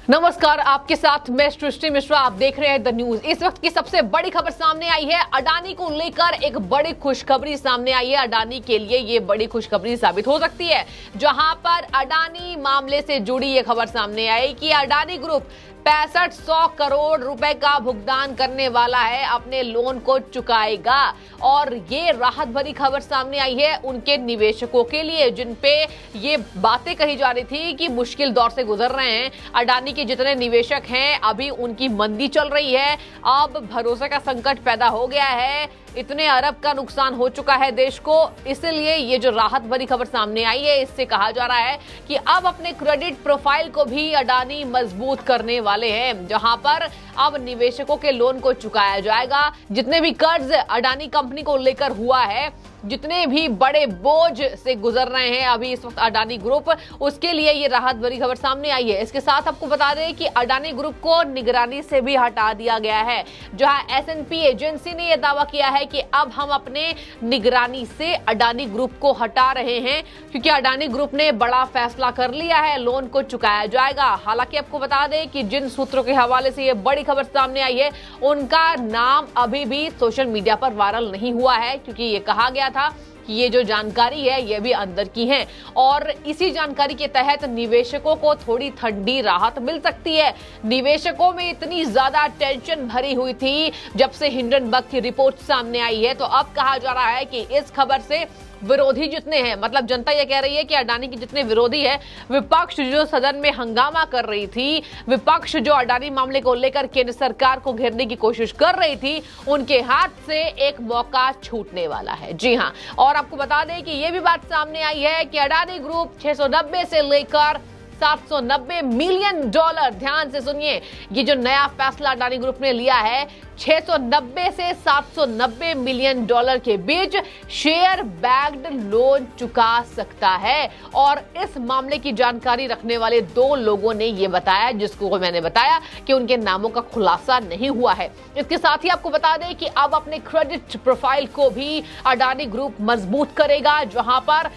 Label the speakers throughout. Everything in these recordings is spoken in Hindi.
Speaker 1: नमस्कार, आपके साथ मैं सृष्टि मिश्रा। आप देख रहे हैं द न्यूज। इस वक्त की सबसे बड़ी खबर सामने आई है। अडानी को लेकर एक बड़ी खुशखबरी सामने आई है। अडानी के लिए ये बड़ी खुशखबरी साबित हो सकती है, जहां पर अडानी मामले से जुड़ी ये खबर सामने आई कि अडानी ग्रुप 6500 करोड़ रुपए का भुगतान करने वाला है, अपने लोन को चुकाएगा। और ये राहत भरी खबर सामने आई है उनके निवेशकों के लिए, जिन पे ये बातें कही जा रही थी कि मुश्किल दौर से गुजर रहे हैं। अडानी के जितने निवेशक हैं, अभी उनकी मंदी चल रही है, अब भरोसे का संकट पैदा हो गया है, इतने अरब का नुकसान हो चुका है देश को। इसलिए ये जो राहत भरी खबर सामने आई है, इससे कहा जा रहा है कि अब अपने क्रेडिट प्रोफाइल को भी अडानी मजबूत करने वाले हैं, जहां पर अब निवेशकों के लोन को चुकाया जाएगा। जितने भी कर्ज अडानी कंपनी को लेकर हुआ है, जितने भी बड़े बोझ से गुजर रहे हैं अभी इस वक्त अडानी ग्रुप, उसके लिए ये राहत भरी खबर सामने आई है। इसके साथ आपको बता दें कि अडानी ग्रुप को निगरानी से भी हटा दिया गया है, जहां S&P एजेंसी ने यह दावा किया है कि अब हम अपने निगरानी से अडानी ग्रुप को हटा रहे हैं, क्योंकि अडानी ग्रुप ने बड़ा फैसला कर लिया है, लोन को चुकाया जाएगा। हालांकि आपको बता दें कि जिन सूत्रों के हवाले से ये बड़ी खबर सामने आई है, उनका नाम अभी भी सोशल मीडिया पर वायरल नहीं हुआ है, क्योंकि ये कहा गया था कि ये जो जानकारी है ये भी अंदर की है, और इसी जानकारी के तहत निवेशकों को थोड़ी ठंडी राहत मिल सकती है। निवेशकों में इतनी ज्यादा टेंशन भरी हुई थी जब से हिंडनबर्ग की रिपोर्ट सामने आई है, तो अब कहा जा रहा है कि इस खबर से विरोधी जितने हैं, मतलब जनता यह कह रही है कि अडानी के जितने विरोधी है, विपक्ष जो सदन में हंगामा कर रही थी, विपक्ष जो अडानी मामले को लेकर केंद्र सरकार को घेरने की कोशिश कर रही थी, उनके हाथ से एक मौका छूटने वाला है। जी हां, और आपको बता दें कि यह भी बात सामने आई है कि अडानी ग्रुप 690 से लेकर $790 मिलियन, ध्यान से सुनिए, ये जो नया फैसला अडानी ग्रुप ने लिया है, 690 से $790 मिलियन के बीच शेयर बैक्ड लोन चुका सकता है। और इस मामले की जानकारी रखने वाले दो लोगों ने यह बताया, जिसको मैंने बताया कि उनके नामों का खुलासा नहीं हुआ है। इसके साथ ही आपको बता दें कि अब अपने क्रेडिट प्रोफाइल को भी अडानी ग्रुप मजबूत करेगा, जहां पर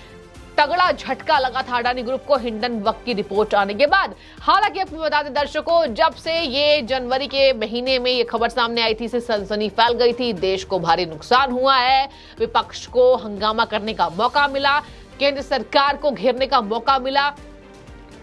Speaker 1: तगड़ा झटका लगा था अडानी ग्रुप को हिंडनबर्ग की रिपोर्ट आने के बाद। हालांकि आपको बता दें दर्शकों, जब से ये जनवरी के महीने में ये खबर सामने आई थी, इससे सनसनी फैल गई थी, देश को भारी नुकसान हुआ है, विपक्ष को हंगामा करने का मौका मिला, केंद्र सरकार को घेरने का मौका मिला।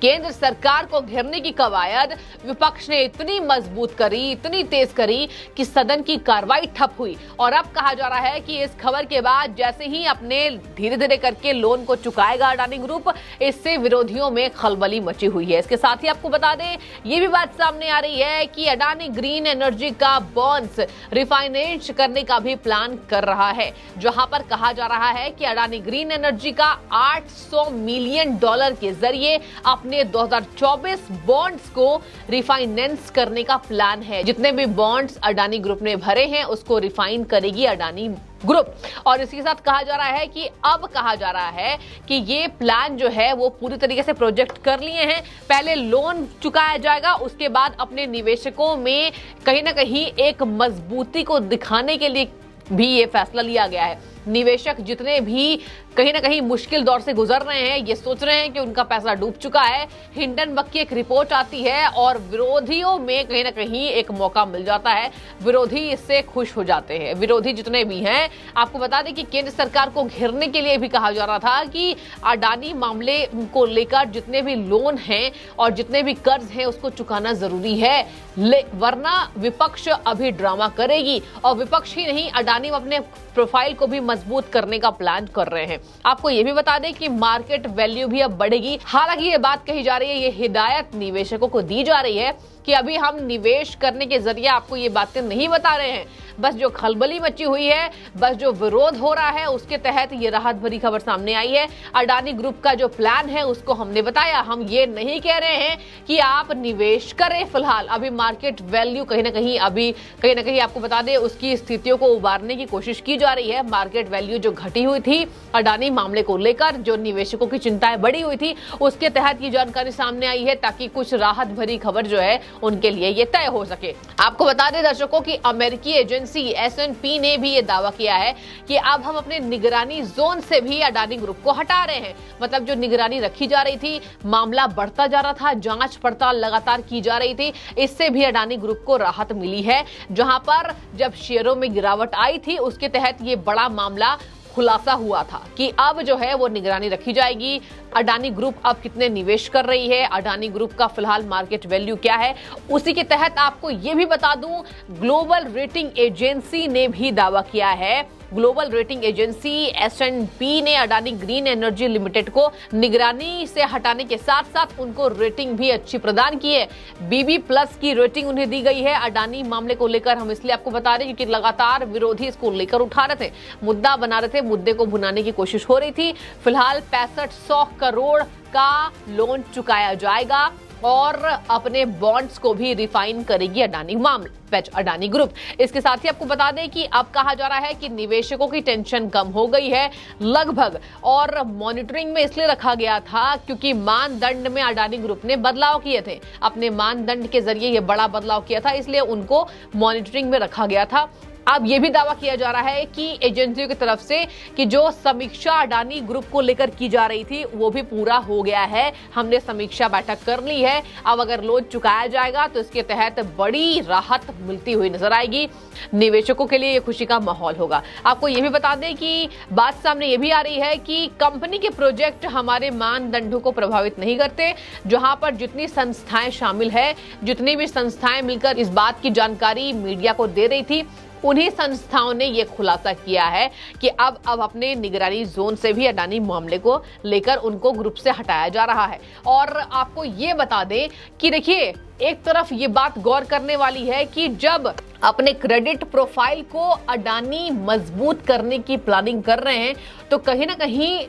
Speaker 1: केंद्र सरकार को घेरने की कवायद विपक्ष ने इतनी मजबूत करी, इतनी तेज करी कि सदन की कार्रवाई ठप हुई। और अब कहा जा रहा है कि इस खबर के बाद जैसे ही अपने धीरे धीरे करके लोन को चुकाएगा अडानी ग्रुप, इससे विरोधियों में खलबली मची हुई है। इसके साथ ही आपको बता दें, ये भी बात सामने आ रही है कि अडानी ग्रीन एनर्जी का बॉन्ड्स रिफाइनेंस करने का भी प्लान कर रहा है, जहां पर कहा जा रहा है कि अडानी ग्रीन एनर्जी का $800 मिलियन के जरिए अपने 2024 बॉन्ड्स को रिफाइनेंस करने का प्लान है। जितने भी बॉन्ड्स अडानी ग्रुप ने भरे हैं, उसको रिफाइन करेगी अडानी ग्रुप। और इसके साथ कहा जा रहा है कि अब कहा जा रहा है कि ये प्लान जो है वो पूरी तरीके से प्रोजेक्ट कर लिए हैं। पहले लोन चुकाया जाएगा, उसके बाद अपने निवेशकों में कहीं ना कहीं एक मजबूती को दिखाने के लिए भी ये फैसला लिया गया है। निवेशक जितने भी कहीं ना कहीं मुश्किल दौर से गुजर रहे हैं, ये सोच रहे हैं कि उनका पैसा डूब चुका है, हिंडनबर्ग की एक रिपोर्ट आती है और विरोधियों में कहीं ना कहीं एक मौका मिल जाता है, विरोधी इससे खुश हो जाते हैं। विरोधी जितने भी हैं, आपको बता दें कि केंद्र सरकार को घेरने के लिए भी कहा जा रहा था कि अडानी मामले को लेकर जितने भी लोन हैं और जितने भी कर्ज हैं उसको चुकाना जरूरी है, वरना विपक्ष अभी ड्रामा करेगी। और विपक्ष ही नहीं, अडानी अपने प्रोफाइल को भी मजबूत करने का प्लान कर रहे हैं। आपको यह भी बता दें कि मार्केट वैल्यू भी अब बढ़ेगी। हालांकि ये बात कही जा रही है, ये हिदायत निवेशकों को दी जा रही है कि अभी हम निवेश करने के जरिए आपको ये बातें नहीं बता रहे हैं, बस जो खलबली मची हुई है, बस जो विरोध हो रहा है, उसके तहत ये राहत भरी खबर सामने आई है। अडानी ग्रुप का जो प्लान है उसको हमने बताया। हम ये नहीं कह रहे हैं कि आप निवेश करें, फिलहाल अभी मार्केट वैल्यू कहीं ना कहीं आपको बता दें उसकी स्थितियों को उबारने की कोशिश की जा रही है। मार्केट वैल्यू जो घटी हुई थी अडानी अडानी मामले को लेकर जो निवेशकों की चिंताएं बढ़ी हुई थी, उसके तहत ये जानकारी सामने आई है ताकि कुछ राहत भरी खबर जो है उनके लिए ये तय हो सके। आपको बता दें दर्शकों की अमेरिकी एजेंसी S&P ने भी ये दावा किया है कि अब हम अपने निगरानी जोन से भी अडानी ग्रुप को हटा रहे हैं। मतलब जो निगरानी रखी जा रही थी, मामला बढ़ता जा रहा था, जांच पड़ताल लगातार की जा रही थी, इससे भी अडानी ग्रुप को राहत मिली है। जहां पर जब शेयरों में गिरावट आई थी, उसके तहत ये बड़ा मामला खुलासा हुआ था कि अब जो है वो निगरानी रखी जाएगी। अडानी ग्रुप अब कितने निवेश कर रही है, अडानी ग्रुप का फिलहाल मार्केट वैल्यू क्या है, उसी के तहत आपको ये भी बता दूं, ग्लोबल रेटिंग एजेंसी ने भी दावा किया है। ग्लोबल रेटिंग एजेंसी S&P ने अडानी ग्रीन एनर्जी लिमिटेड को निगरानी से हटाने के साथ साथ उनको रेटिंग भी अच्छी प्रदान की है। BB+ की रेटिंग उन्हें दी गई है। अडानी मामले को लेकर हम इसलिए आपको बता रहे हैं क्योंकि लगातार विरोधी इसको लेकर उठा रहे थे, मुद्दा बना रहे थे, मुद्दे को भुनाने की कोशिश हो रही थी। फिलहाल 6500 करोड़ का लोन चुकाया जाएगा और अपने बॉन्ड्स को भी रिफाइन करेगी अडानी ग्रुप। इसके साथ ही आपको बता दें कि अब कहा जा रहा है कि निवेशकों की टेंशन कम हो गई है लगभग, और मॉनिटरिंग में इसलिए रखा गया था क्योंकि मानदंड में अडानी ग्रुप ने बदलाव किए थे, अपने मानदंड के जरिए यह बड़ा बदलाव किया था, इसलिए उनको मॉनिटरिंग में रखा गया था। अब यह भी दावा किया जा रहा है कि एजेंसियों की तरफ से कि जो समीक्षा अडानी ग्रुप को लेकर की जा रही थी वो भी पूरा हो गया है। हमने समीक्षा बैठक कर ली है, अब अगर लोन चुकाया जाएगा तो इसके तहत बड़ी राहत मिलती हुई नजर आएगी। निवेशकों के लिए ये खुशी का माहौल होगा। आपको ये भी बता दें कि बात सामने ये भी आ रही है कि कंपनी के प्रोजेक्ट हमारे मानदंडों को प्रभावित नहीं करते। जहां पर जितनी संस्थाएं शामिल है, जितनी भी संस्थाएं मिलकर इस बात की जानकारी मीडिया को दे रही थी, उन्हीं संस्थाओं ने यह खुलासा किया है कि अब अपने निगरानी जोन से भी अडानी मामले को लेकर उनको ग्रुप से हटाया जा रहा है। और आपको ये बता दें कि देखिए, एक तरफ ये बात गौर करने वाली है कि जब अपने क्रेडिट प्रोफाइल को अडानी मजबूत करने की प्लानिंग कर रहे हैं तो कहीं ना कहीं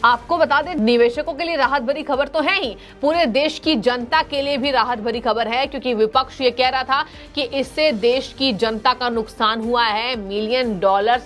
Speaker 1: आपको बता दें निवेशकों के लिए राहत भरी खबर तो है ही, पूरे देश की जनता के लिए भी राहत भरी खबर है क्योंकि विपक्ष ये कह रहा था कि इससे देश की जनता का नुकसान हुआ है। $मिलियन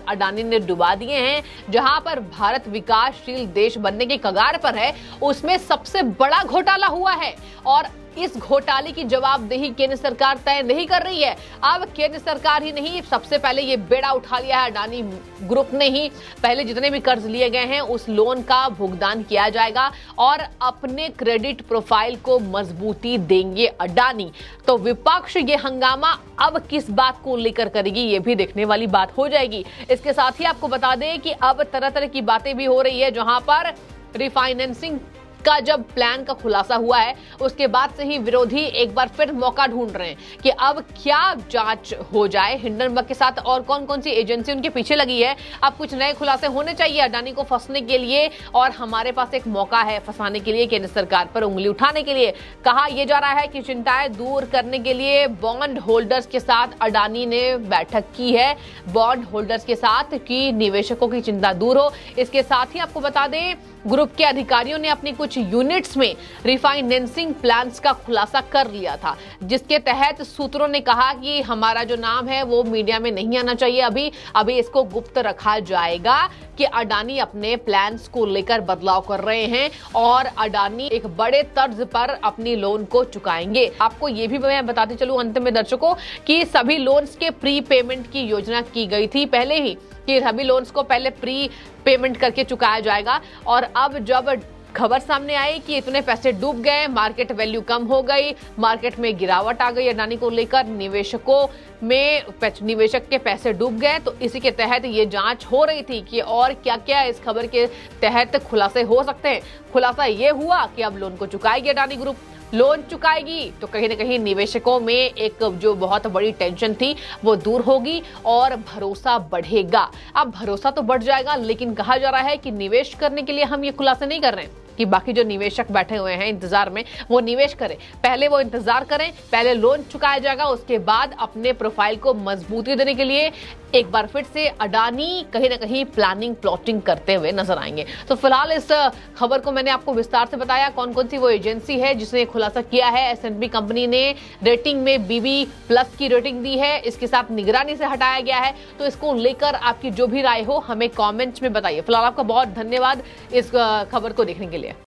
Speaker 1: अडानी ने डुबा दिए हैं। जहां पर भारत विकासशील देश बनने के कगार पर है, उसमें सबसे बड़ा घोटाला हुआ है और इस घोटाले की जवाबदेही केंद्र सरकार तय नहीं कर रही है। अब केंद्र सरकार ही नहीं, सबसे पहले ये बेड़ा उठा लिया है अडानी ग्रुप ने ही। पहले जितने भी कर्ज लिए गए हैं उस लोन का भुगतान किया जाएगा और अपने क्रेडिट प्रोफाइल को मजबूती देंगे अडानी। तो विपक्ष ये हंगामा अब किस बात को लेकर करेगी, ये भी देखने वाली बात हो जाएगी। इसके साथ ही आपको बता दें कि अब तरह तरह की बातें भी हो रही है। जहां पर रिफाइनेंसिंग का जब प्लान का खुलासा हुआ है उसके बाद से ही विरोधी एक बार फिर मौका ढूंढ रहे हैं कि अब क्या जांच हो जाए हिंडनबर्ग के साथ और कौन कौन सी एजेंसी उनके पीछे लगी है। अब कुछ नए खुलासे होने चाहिए अडानी को फंसने के लिए और हमारे पास एक मौका है फंसाने के लिए, केंद्र सरकार पर उंगली उठाने के लिए। कहा यह जा रहा है कि चिंताएं दूर करने के लिए बॉन्ड होल्डर्स के साथ अडानी ने बैठक की है, बॉन्ड होल्डर्स के साथ कि निवेशकों की चिंता दूर हो। इसके साथ ही आपको बता दें ग्रुप के अधिकारियों ने अपनी कुछ यूनिट्स में रिफाइनेंसिंग प्लान्स का खुलासा कर लिया था, जिसके तहत सूत्रों ने कहा कि हमारा जो नाम है वो मीडिया में नहीं आना चाहिए, अभी इसको गुप्त रखा जाएगा कि अडानी अपने प्लान्स को लेकर बदलाव कर रहे हैं और अडानी एक बड़े तर्ज पर अपनी लोन को चुकाएंगे। आपको ये भी मैं बताते चलूं अंत में दर्शकों कि सभी लोन्स के प्री पेमेंट की योजना की गई थी पहले ही कि सभी लोन्स को पहले प्री पेमेंट करके चुकाया जाएगा। और अब जब खबर सामने आई कि इतने पैसे डूब गए, मार्केट वैल्यू कम हो गई, मार्केट में गिरावट आ गई अडानी को लेकर, निवेशक के पैसे डूब गए, तो इसी के तहत ये जांच हो रही थी कि और क्या क्या इस खबर के तहत खुलासे हो सकते हैं। खुलासा ये हुआ कि अब लोन को चुकाएगी अडानी ग्रुप। लोन चुकाएगी तो कहीं ना कहीं निवेशकों में एक जो बहुत बड़ी टेंशन थी वो दूर होगी और भरोसा बढ़ेगा। अब भरोसा तो बढ़ जाएगा, लेकिन कहा जा रहा है कि निवेश करने के लिए हम ये खुलासे नहीं कर रहे हैं, कि बाकी जो निवेशक बैठे हुए हैं इंतजार में वो निवेश करें, पहले वो इंतजार करें, पहले लोन चुकाया जाएगा, उसके बाद अपने प्रोफाइल को मजबूती देने के लिए एक बार फिर से अडानी कहीं ना कहीं प्लानिंग प्लॉटिंग करते हुए नजर आएंगे। तो फिलहाल इस खबर को मैंने आपको विस्तार से बताया कौन कौन सी वो एजेंसी है जिसने खुलासा किया है। एस&पी कंपनी ने रेटिंग में BB+ की रेटिंग दी है, इसके साथ निगरानी से हटाया गया है। तो इसको लेकर आपकी जो भी राय हो हमें कॉमेंट्स में बताइए। फिलहाल आपका बहुत धन्यवाद इस खबर को देखने के लिए।